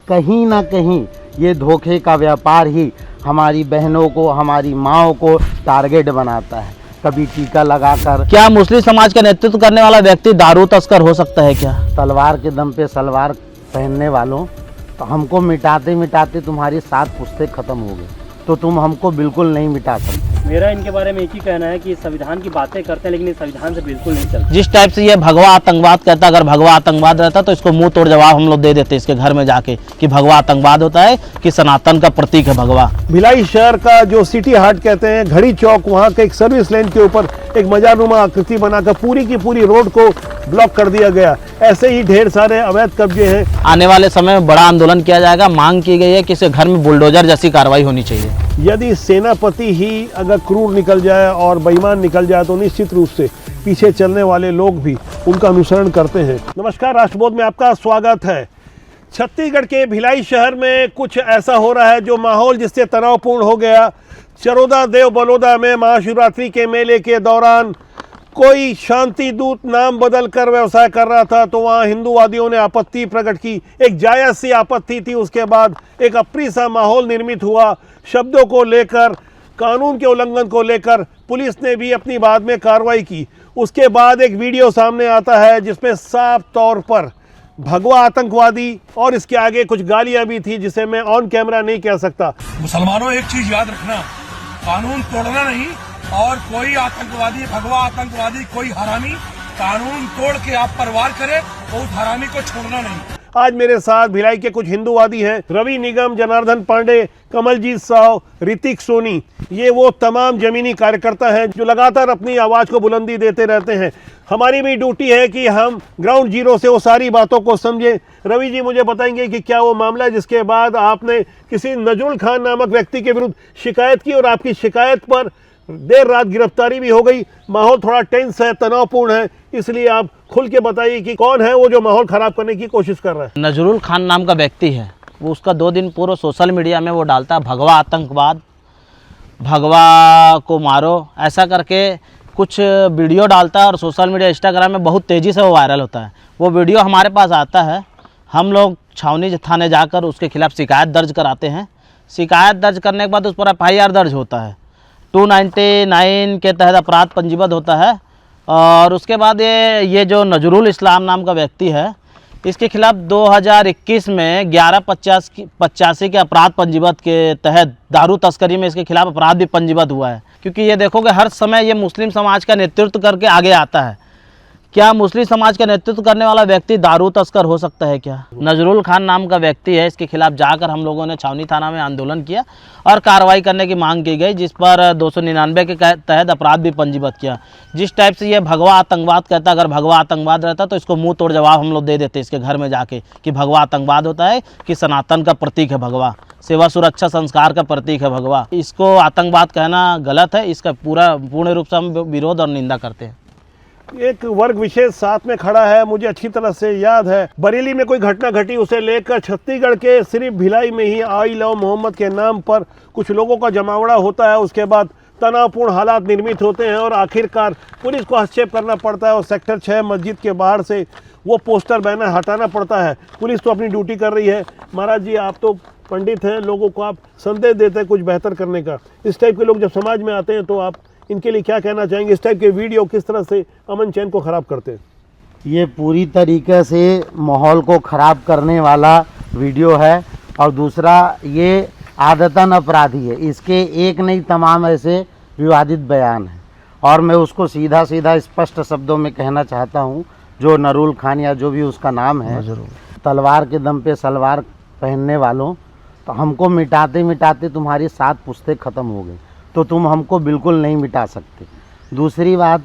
कहीं ना कहीं ये धोखे का व्यापार ही हमारी बहनों को, हमारी माँओं को टारगेट बनाता है। कभी टीका लगाकर। क्या मुस्लिम समाज का नेतृत्व करने वाला व्यक्ति दारू तस्कर हो सकता है क्या? तलवार के दम पे सलवार पहनने वालों, तो हमको मिटाते मिटाते तुम्हारी 7 पुश्ते खत्म हो गई, तो तुम हमको बिल्कुल नहीं मिटा सकते। मेरा इनके बारे में एक ही कहना है कि संविधान की बातें करते हैं लेकिन ये संविधान से बिल्कुल नहीं चलते। जिस टाइप से ये भगवा आतंकवाद कहता, अगर भगवा आतंकवाद रहता तो इसको मुंह तोड़ जवाब हम लोग दे देते इसके घर में जाके कि भगवा आतंकवाद होता है कि सनातन का प्रतीक है भगवा। भिलाई शहर का जो सिटी हाट कहते हैं, घड़ी चौक, वहाँ के एक सर्विस लेन के ऊपर एक मजानुमा आकृति बनाकर पूरी की पूरी रोड को ब्लॉक कर दिया गया। ऐसे ही ढेर सारे अवैध कब्जे हैं। आने वाले समय में बड़ा आंदोलन किया जाएगा। मांग की गई है कि इसके घर में बुलडोजर जैसी कार्रवाई होनी चाहिए। यदि सेनापति ही अगर क्रूर निकल जाए और बेईमान निकल जाए तो निश्चित रूप से पीछे चलने वाले लोग भी उनका अनुसरण करते हैं। नमस्कार, राष्ट्रबोध में आपका स्वागत है। छत्तीसगढ़ के भिलाई शहर में कुछ ऐसा हो रहा है जो माहौल जिससे तनावपूर्ण हो गया। चरोदा देव बलौदा में महाशिवरात्रि के मेले के दौरान कोई शांति दूत नाम बदल कर व्यवसाय कर रहा था, तो वहाँ हिंदूवादियों ने आपत्ति प्रकट की। एक जायज़ सी आपत्ति थी। उसके बाद एक अप्रिय सा माहौल निर्मित हुआ। शब्दों को लेकर, कानून के उल्लंघन को लेकर पुलिस ने भी अपनी बाद में कार्रवाई की। उसके बाद एक वीडियो सामने आता है जिसमें साफ तौर पर भगवा आतंकवादी और इसके आगे कुछ गालियां भी थी जिसे मैं ऑन कैमरा नहीं कह सकता। मुसलमानों, एक चीज याद रखना, कानून तोड़ना नहीं, और कोई आतंकवादी, भगवा आतंकवादी, कोई हरामी कानून तोड़ के आप पर वार करे तो उस हरामी को छोड़ना नहीं। आज मेरे साथ भिलाई के कुछ हिंदूवादी हैं। रवि निगम, जनार्दन पांडे, कमलजीत साव, ऋतिक सोनी, ये वो तमाम जमीनी कार्यकर्ता हैं जो लगातार अपनी आवाज़ को बुलंदी देते रहते हैं। हमारी भी ड्यूटी है कि हम ग्राउंड जीरो से वो सारी बातों को समझें। रवि जी मुझे बताएंगे कि क्या वो मामला है जिसके बाद आपने किसी नजरुल खान नामक व्यक्ति के विरुद्ध शिकायत की और आपकी शिकायत पर देर रात गिरफ्तारी भी हो गई। माहौल थोड़ा टेंस है, तनावपूर्ण है, इसलिए आप खुल के बताइए कि कौन है वो जो माहौल खराब करने की कोशिश कर रहा है। नजरुल खान नाम का व्यक्ति है, वो उसका 2 दिन पूर्व सोशल मीडिया में वो डालता है भगवा आतंकवाद, भगवा को मारो, ऐसा करके कुछ वीडियो डालता है और सोशल मीडिया, इंस्टाग्राम में बहुत तेज़ी से वो वायरल होता है। वो वीडियो हमारे पास आता है, हम लोग छावनी थाने जाकर उसके खिलाफ शिकायत दर्ज कराते हैं। शिकायत दर्ज करने के बाद उस पर FIR दर्ज होता है, 299 के तहत अपराध पंजीबद्ध होता है। और उसके बाद ये जो नजरुल इस्लाम नाम का व्यक्ति है, इसके खिलाफ 2021 में 1185 के अपराध पंजीबद्ध के तहत दारू तस्करी में इसके खिलाफ अपराध भी पंजीबद्ध हुआ है। क्योंकि ये देखोगे हर समय ये मुस्लिम समाज का नेतृत्व करके आगे आता है। क्या मुस्लिम समाज का नेतृत्व करने वाला व्यक्ति दारू तस्कर हो सकता है क्या? नजरुल खान नाम का व्यक्ति है, इसके खिलाफ जाकर हम लोगों ने छावनी थाना में आंदोलन किया और कार्रवाई करने की मांग की गई, जिस पर 299 के तहत अपराध भी पंजीबद्ध किया। जिस टाइप से ये भगवा आतंकवाद कहता, अगर भगवा आतंकवाद रहता तो इसको मुंह तोड़ जवाब हम लोग दे देते इसके घर में जाके कि भगवा आतंकवाद होता है कि सनातन का प्रतीक है भगवा, सेवा सुरक्षा संस्कार का प्रतीक है भगवा। इसको आतंकवाद कहना गलत है। इसका पूर्ण रूप से हम विरोध और निंदा करते हैं। एक वर्ग विशेष साथ में खड़ा है। मुझे अच्छी तरह से याद है, बरेली में कोई घटना घटी, उसे लेकर छत्तीसगढ़ के सिर्फ भिलाई में ही आई लव मोहम्मद के नाम पर कुछ लोगों का जमावड़ा होता है। उसके बाद तनावपूर्ण हालात निर्मित होते हैं और आखिरकार पुलिस को हस्तक्षेप करना पड़ता है और सेक्टर 6 मस्जिद के बाहर से वो पोस्टर बैनर हटाना पड़ता है। पुलिस तो अपनी ड्यूटी कर रही है। महाराज जी, आप तो पंडित हैं, लोगों को आप संदेश देते हैं कुछ बेहतर करने का। इस टाइप के लोग जब समाज में आते हैं तो आप इनके लिए क्या कहना चाहेंगे? इस टाइप के वीडियो किस तरह से अमन चैन को ख़राब करते हैं? ये पूरी तरीके से माहौल को ख़राब करने वाला वीडियो है। और दूसरा, ये आदतन अपराधी है। इसके एक नहीं तमाम ऐसे विवादित बयान हैं और मैं उसको सीधा सीधा स्पष्ट शब्दों में कहना चाहता हूँ। जो नजरुल खान या जो भी उसका नाम है, तलवार के दम पे सलवार पहनने वालों, तो हमको मिटाते मिटाते तुम्हारी 7 पुश्ते खत्म हो गई, तो तुम हमको बिल्कुल नहीं मिटा सकते। दूसरी बात,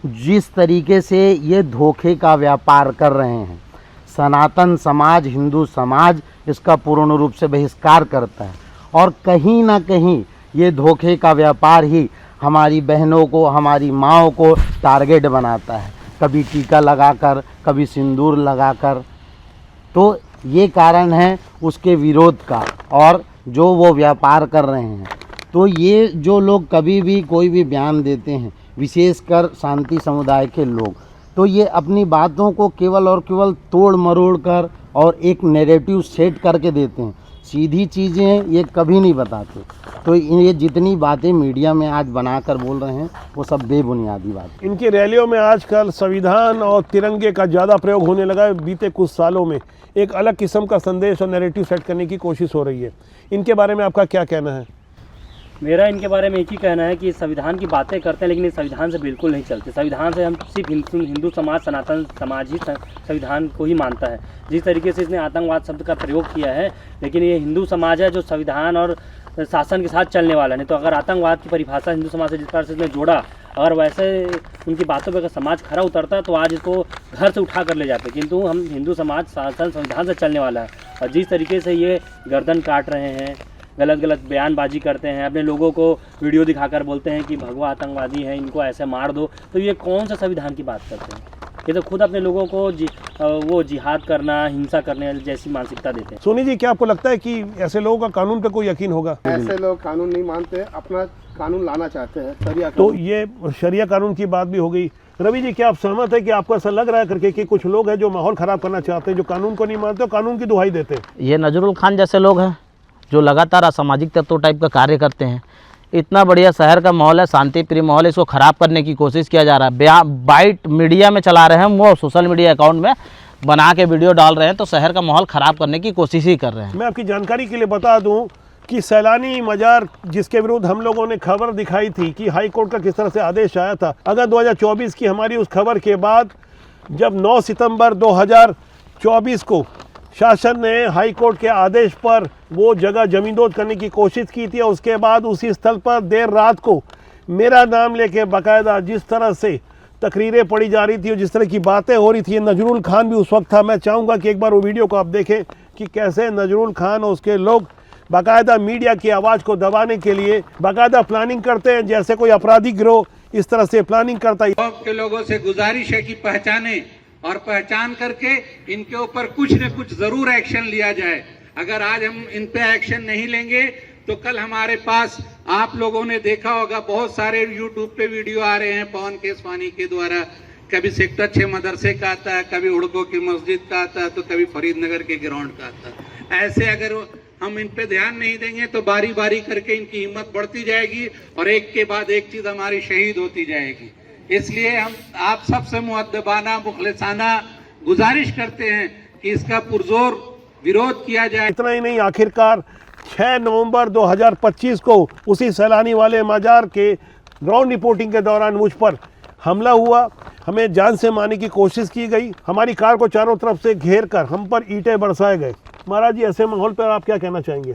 जिस तरीके से ये धोखे का व्यापार कर रहे हैं, सनातन समाज, हिंदू समाज इसका पूर्ण रूप से बहिष्कार करता है और कहीं ना कहीं ये धोखे का व्यापार ही हमारी बहनों को, हमारी माँओं को टारगेट बनाता है। कभी टीका लगाकर, कभी सिंदूर लगाकर। तो ये कारण है उसके विरोध का और जो वो व्यापार कर रहे हैं। तो ये जो लोग कभी भी कोई भी बयान देते हैं, विशेषकर शांति समुदाय के लोग, तो ये अपनी बातों को केवल और केवल तोड़ मरोड़ कर और एक नैरेटिव सेट करके देते हैं। सीधी चीज़ें ये कभी नहीं बताते। तो ये जितनी बातें मीडिया में आज बनाकर बोल रहे हैं वो सब बेबुनियादी बात। इनकी रैलियों में आजकल संविधान और तिरंगे का ज़्यादा प्रयोग होने लगा है। बीते कुछ सालों में एक अलग किस्म का संदेश और नैरेटिव सेट करने की कोशिश हो रही है। इनके बारे में आपका क्या कहना है? मेरा इनके बारे में एक ही कहना है कि संविधान की बातें करते हैं लेकिन इस संविधान से बिल्कुल नहीं चलते। संविधान से हम सिर्फ हिंदू समाज, सनातन समाज ही संविधान को ही मानता है। जिस तरीके से इसने आतंकवाद शब्द का प्रयोग किया है, लेकिन ये हिंदू समाज है जो संविधान और शासन के साथ चलने वाला नहीं। तो अगर आतंकवाद की परिभाषा हिंदू समाज से जिस तरह से इसने जोड़ा, अगर वैसे उनकी बातों पर अगर समाज खरा उतरता तो आज इसको घर से उठा कर ले जाते। किंतु हम हिंदू समाज शासन संविधान से चलने वाला है, और जिस तरीके से ये गर्दन काट रहे हैं, गलत गलत बयानबाजी करते हैं, अपने लोगों को वीडियो दिखाकर बोलते हैं कि भगवा आतंकवादी हैं, इनको ऐसे मार दो, तो ये कौन सा संविधान की बात करते हैं? ये तो खुद अपने लोगों को वो जिहाद करना, हिंसा करने जैसी मानसिकता देते हैं। सोनी जी, क्या आपको लगता है कि ऐसे लोगों का कानून पे कोई यकीन होगा? ऐसे लोग कानून नहीं मानते, अपना कानून लाना चाहते हैं, शरिया तो कानून। ये शरिया कानून की बात भी हो गई। रवि जी, क्या आप सहमत है कि आपको ऐसा लग रहा है करके कि कुछ लोग हैं जो माहौल खराब करना चाहते हैं, जो कानून को नहीं मानते और कानून की दुहाई देते हैं? ये नजरुल खान जैसे लोग हैं जो लगातार असामाजिक तत्व टाइप का कार्य करते हैं। इतना बढ़िया शहर का माहौल है, शांति प्रिय माहौल है, इसको ख़राब करने की कोशिश किया जा रहा है। बाइट मीडिया में चला रहे हैं, वो सोशल मीडिया अकाउंट में बना के वीडियो डाल रहे हैं, तो शहर का माहौल ख़राब करने की कोशिश ही कर रहे हैं। मैं आपकी जानकारी के लिए बता दूं कि सैलानी मजार जिसके विरुद्ध हम लोगों ने खबर दिखाई थी कि हाई कोर्ट का किस तरह से आदेश आया था, अगर 2024 की हमारी उस खबर के बाद जब 9 सितंबर 2024 को शासन ने हाई कोर्ट के आदेश पर वो जगह जमींदोज करने की कोशिश की थी, और उसके बाद उसी स्थल पर देर रात को मेरा नाम लेके बाकायदा जिस तरह से तकरीरें पढ़ी जा रही थी और जिस तरह की बातें हो रही थी, नजरुल खान भी उस वक्त था। मैं चाहूँगा कि एक बार वो वीडियो को आप देखें कि कैसे नजरुल खान और उसके लोग बाकायदा मीडिया की आवाज़ को दबाने के लिए बाकायदा प्लानिंग करते हैं, जैसे कोई अपराधी गिरोह इस तरह से प्लानिंग करता है। के लोगों से गुजारिश है कि पहचाने, और पहचान करके इनके ऊपर कुछ न कुछ जरूर एक्शन लिया जाए। अगर आज हम इन पे एक्शन नहीं लेंगे तो कल हमारे पास, आप लोगों ने देखा होगा, बहुत सारे यूट्यूब पे वीडियो आ रहे हैं पवन केसवानी के द्वारा, कभी सेक्टर 6 मदरसे का आता है, कभी उड़को की मस्जिद का आता है, तो कभी फरीदनगर के ग्राउंड का आता है। ऐसे अगर हम इन पे ध्यान नहीं देंगे तो बारी बारी करके इनकी हिम्मत बढ़ती जाएगी और एक के बाद एक चीज हमारी शहीद होती जाएगी। इसलिए हम आप सबसे मुअद्दबाना, मुखलिसाना गुजारिश करते हैं कि इसका पुरजोर विरोध किया जाए। इतना ही नहीं, आखिरकार 6 नवंबर 2025 को उसी सैलानी वाले मजार के ग्राउंड रिपोर्टिंग के दौरान मुझ पर हमला हुआ, हमें जान से मारने की कोशिश की गई, हमारी कार को चारों तरफ से घेर कर हम पर ईंटें बरसाए गए। महाराज जी, ऐसे माहौल पर आप क्या कहना चाहेंगे?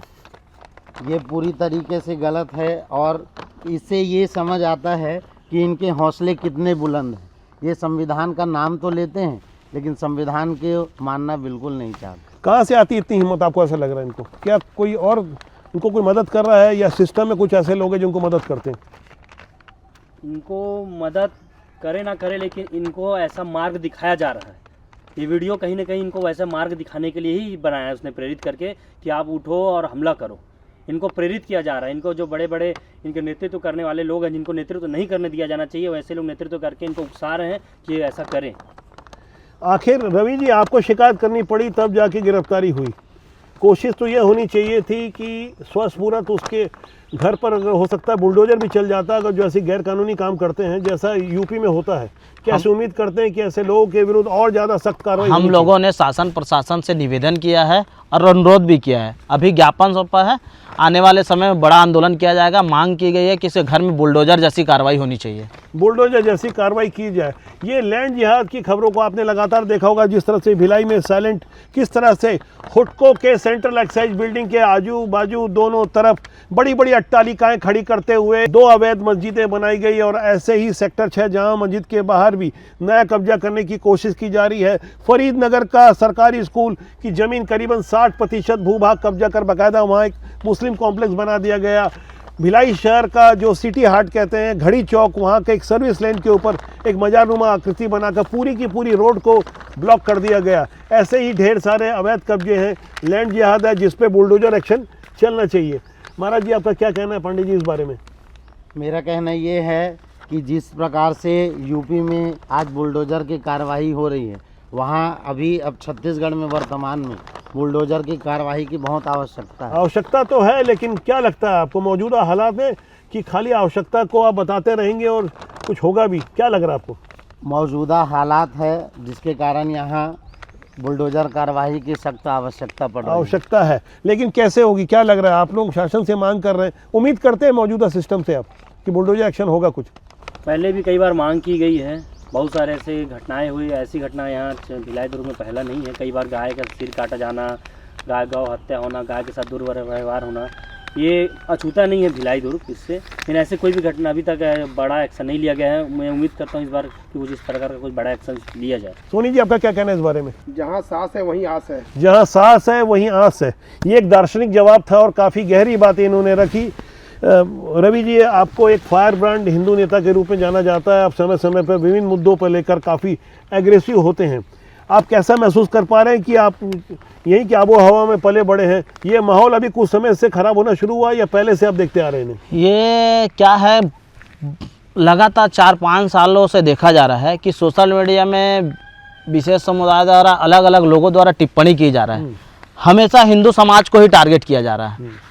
ये पूरी तरीके से गलत है, और इससे ये समझ आता है कि इनके हौसले कितने बुलंद हैं। ये संविधान का नाम तो लेते हैं लेकिन संविधान के मानना बिल्कुल नहीं चाहते। कहाँ से आती इतनी हिम्मत, आपको ऐसा लग रहा है इनको? क्या कोई और उनको कोई मदद कर रहा है, या सिस्टम में कुछ ऐसे लोग हैं जो उनको मदद करते हैं? इनको मदद करे ना करे, लेकिन इनको ऐसा मार्ग दिखाया जा रहा है। ये वीडियो कहीं ना कहीं इनको वैसा मार्ग दिखाने के लिए ही बनाया है उसने, प्रेरित करके कि आप उठो और हमला करो। इनको प्रेरित किया जा रहा है। इनको जो बड़े बड़े इनके नेतृत्व करने वाले लोग हैं, जिनको नेतृत्व नहीं करने दिया जाना चाहिए, वैसे लोग नेतृत्व करके इनको उकसा रहे हैं कि ये ऐसा करें। आखिर रवि जी, आपको शिकायत करनी पड़ी तब जाके गिरफ्तारी हुई। कोशिश तो ये होनी चाहिए थी कि स्वस्फूर्त उसके घर पर अगर हो सकता है बुलडोजर भी चल जाता, अगर जो ऐसे गैर कानूनी काम करते हैं जैसा यूपी में होता है। कैसे उम्मीद करते हैं कि ऐसे लोगों के विरुद्ध और ज़्यादा सख्त कार्रवाई? हम लोगों ने शासन प्रशासन से निवेदन किया है और अनुरोध भी किया है, अभी ज्ञापन सौंपा है। आने वाले समय में बड़ा आंदोलन किया जाएगा। मांग की गई है कि इसे घर में बुलडोजर जैसी कार्रवाई होनी चाहिए, बुलडोजर जैसी कार्रवाई की जाए। ये लैंड जिहाद की खबरों को आपने लगातार देखा होगा, जिस तरह से भिलाई में साइलेंट, किस तरह से हुडको के सेंट्रल एक्साइज बिल्डिंग के आजू बाजू दोनों तरफ बड़ी बड़ी अट्टालिकाएं खड़ी करते हुए 2 अवैध मस्जिदें बनाई गई, और ऐसे ही सेक्टर 6 जामा मस्जिद के बाहर भी नया कब्जा करने की कोशिश की जा रही है। फरीदनगर का सरकारी स्कूल की जमीन करीबन 60% भूभाग कब्जा कर बाकायदा वहाँ एक मुस्लिम कॉम्प्लेक्स बना दिया गया। भिलाई शहर का जो सिटी हाट कहते हैं, घड़ी चौक, वहाँ के एक सर्विस लेन के ऊपर एक मजानुमा आकृति बनाकर पूरी की पूरी रोड को ब्लॉक कर दिया गया। ऐसे ही ढेर सारे अवैध कब्जे हैं, लैंड जिहाद है, जिस पे बुलडोजर एक्शन चलना चाहिए। महाराज जी, आपका क्या कहना है पंडित जी इस बारे में? मेरा कहना ये है कि जिस प्रकार से यूपी में आज बुलडोजर की कार्रवाई हो रही है, वहाँ अभी अब छत्तीसगढ़ में वर्तमान में बुलडोजर की कार्रवाई की बहुत आवश्यकता है। आवश्यकता तो है, लेकिन क्या लगता है आपको मौजूदा हालात में कि खाली आवश्यकता को आप बताते रहेंगे और कुछ होगा भी? क्या लग रहा है आपको? मौजूदा हालात है जिसके कारण यहाँ बुलडोजर कार्रवाई की सख्त आवश्यकता पड़ रही है। आवश्यकता है, लेकिन कैसे होगी? क्या लग रहा है? आप लोग शासन से मांग कर रहे हैं, उम्मीद करते हैं मौजूदा सिस्टम से आप कि बुलडोजर एक्शन होगा कुछ? पहले भी कई बार मांग की गई है, बहुत सारे ऐसे घटनाएं हुई। ऐसी घटना यहाँ भिलाई दुर्ग में पहला नहीं है। कई बार गाय का सिर काटा जाना, गाय गौ हत्या होना, गाय के साथ दुर्व्यवहार होना, ये अछूता नहीं है भिलाई दुर्ग इससे। लेकिन ऐसे कोई भी घटना अभी तक बड़ा एक्शन नहीं लिया गया है। मैं उम्मीद करता हूँ इस बार कि कुछ इस प्रकार का कुछ बड़ा एक्शन लिया जाए। सोनी जी, आपका क्या कहना है इस बारे में? जहाँ सांस है वहीं आस है। जहाँ सांस है वहीं आस है, ये एक दार्शनिक जवाब था और काफ़ी गहरी बातें इन्होंने रखी। रवि जी, आपको एक फायर ब्रांड हिंदू नेता के रूप में जाना जाता है। आप समय समय पर विभिन्न मुद्दों पर लेकर काफ़ी एग्रेसिव होते हैं। आप कैसा महसूस कर पा रहे हैं कि आप यहीं की आबो हवा में पले बड़े हैं? ये माहौल अभी कुछ समय से खराब होना शुरू हुआ या पहले से आप देखते आ रहे हैं? ये क्या है, लगातार 4-5 सालों से देखा जा रहा है कि सोशल मीडिया में विशेष समुदाय द्वारा अलग अलग लोगों द्वारा टिप्पणी की जा रहा है। हमेशा हिंदू समाज को ही टारगेट किया जा रहा है।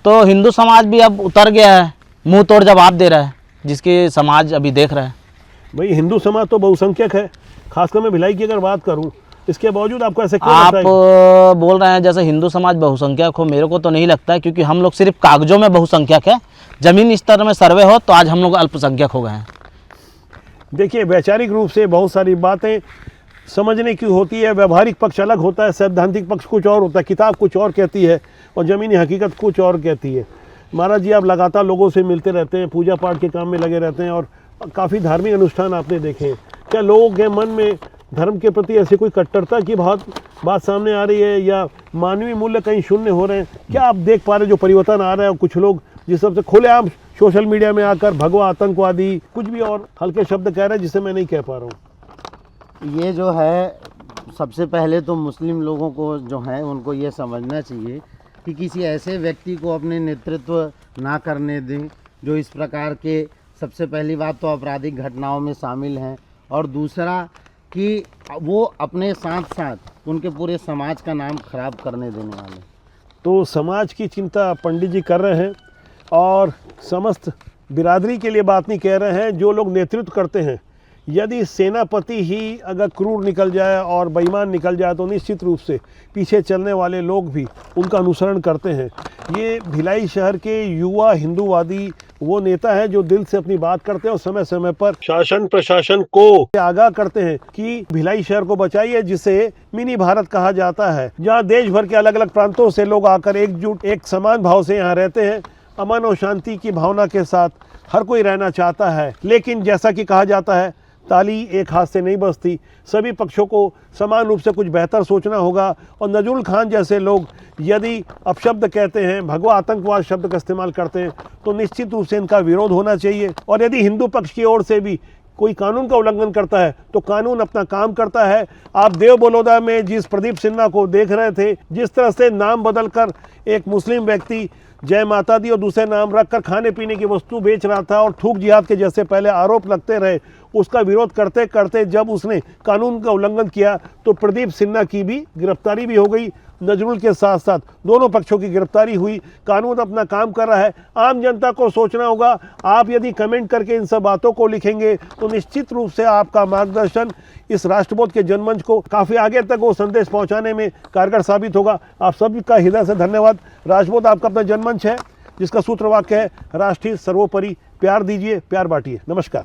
तो हिंदू समाज भी अब उतर गया है, मुंह तोड़ जवाब दे रहा है, जिसके समाज अभी देख रहा है। भाई, हिंदू समाज तो बहुसंख्यक है, खासकर मैं भिलाई की अगर बात करूं, इसके बावजूद आपको ऐसे क्यों आप लगता है? बोल रहे हैं जैसे हिंदू समाज बहुसंख्यक हो, मेरे को तो नहीं लगता है, क्योंकि हम लोग सिर्फ कागजों में बहुसंख्यक है। जमीन स्तर में सर्वे हो तो आज हम लोग अल्पसंख्यक हो गए हैं। देखिए, वैचारिक रूप से बहुत सारी बातें समझने की होती है। व्यवहारिक पक्ष अलग होता है, सैद्धांतिक पक्ष कुछ और होता है, किताब कुछ और कहती है और ज़मीनी हकीकत कुछ और कहती है। महाराज जी, आप लगातार लोगों से मिलते रहते हैं, पूजा पाठ के काम में लगे रहते हैं और काफ़ी धार्मिक अनुष्ठान आपने देखे हैं। क्या लोगों के मन में धर्म के प्रति ऐसी कोई कट्टरता की बात सामने आ रही है या मानवीय मूल्य कहीं शून्य हो रहे हैं? क्या आप देख पा रहे हैं जो परिवर्तन आ रहा है? कुछ लोग जिस सबसे खुलेआम सोशल मीडिया में आकर भगवा आतंकवादी कुछ भी और हल्के शब्द कह रहे हैं जिसे मैं नहीं कह पा रहा हूँ। ये जो है, सबसे पहले तो मुस्लिम लोगों को जो है उनको ये समझना चाहिए कि किसी ऐसे व्यक्ति को अपने नेतृत्व ना करने दें जो इस प्रकार के, सबसे पहली बात तो आपराधिक घटनाओं में शामिल हैं, और दूसरा कि वो अपने साथ साथ उनके पूरे समाज का नाम खराब करने देने वाले। तो समाज की चिंता पंडित जी कर रहे हैं और समस्त बिरादरी के लिए बात नहीं कह रहे हैं। जो लोग नेतृत्व करते हैं, यदि सेनापति ही अगर क्रूर निकल जाए और बेईमान निकल जाए तो निश्चित रूप से पीछे चलने वाले लोग भी उनका अनुसरण करते हैं। ये भिलाई शहर के युवा हिंदूवादी वो नेता है जो दिल से अपनी बात करते हैं और समय समय पर शासन प्रशासन को आगाह करते हैं कि भिलाई शहर को बचाइए, जिसे मिनी भारत कहा जाता है, जहाँ देश भर के अलग अलग प्रांतों से लोग आकर एकजुट एक समान भाव से यहाँ रहते हैं। अमन और शांति की भावना के साथ हर कोई रहना चाहता है, लेकिन जैसा कि कहा जाता है, ताली एक हाथ से नहीं बजती। सभी पक्षों को समान रूप से कुछ बेहतर सोचना होगा। और नजरुल खान जैसे लोग यदि अपशब्द कहते हैं, भगवा आतंकवाद शब्द का इस्तेमाल करते हैं, तो निश्चित रूप से इनका विरोध होना चाहिए। और यदि हिंदू पक्ष की ओर से भी कोई कानून का उल्लंघन करता है तो कानून अपना काम करता है। आप देव बलौदा में जिस प्रदीप सिन्हा को देख रहे थे, जिस तरह से नाम बदलकर एक मुस्लिम व्यक्ति जय माता दी और दूसरे नाम रखकर खाने पीने की वस्तु बेच रहा था और थूक जिहाद के जैसे पहले आरोप लगते रहे, उसका विरोध करते करते जब उसने कानून का उल्लंघन किया तो प्रदीप सिन्हा की भी गिरफ्तारी भी हो गई। नजरुल के साथ साथ दोनों पक्षों की गिरफ्तारी हुई। कानून अपना काम कर रहा है। आम जनता को सोचना होगा। आप यदि कमेंट करके इन सब बातों को लिखेंगे तो निश्चित रूप से आपका मार्गदर्शन इस राष्ट्रबोध के जनमंच को काफ़ी आगे तक वो संदेश पहुंचाने में कारगर साबित होगा। आप सभी का हृदय से धन्यवाद। राष्ट्रबोध आपका अपना जनमंच है जिसका सूत्र वाक्य है, राष्ट्रीय सर्वोपरि, प्यार दीजिए, प्यार बांटिए। नमस्कार।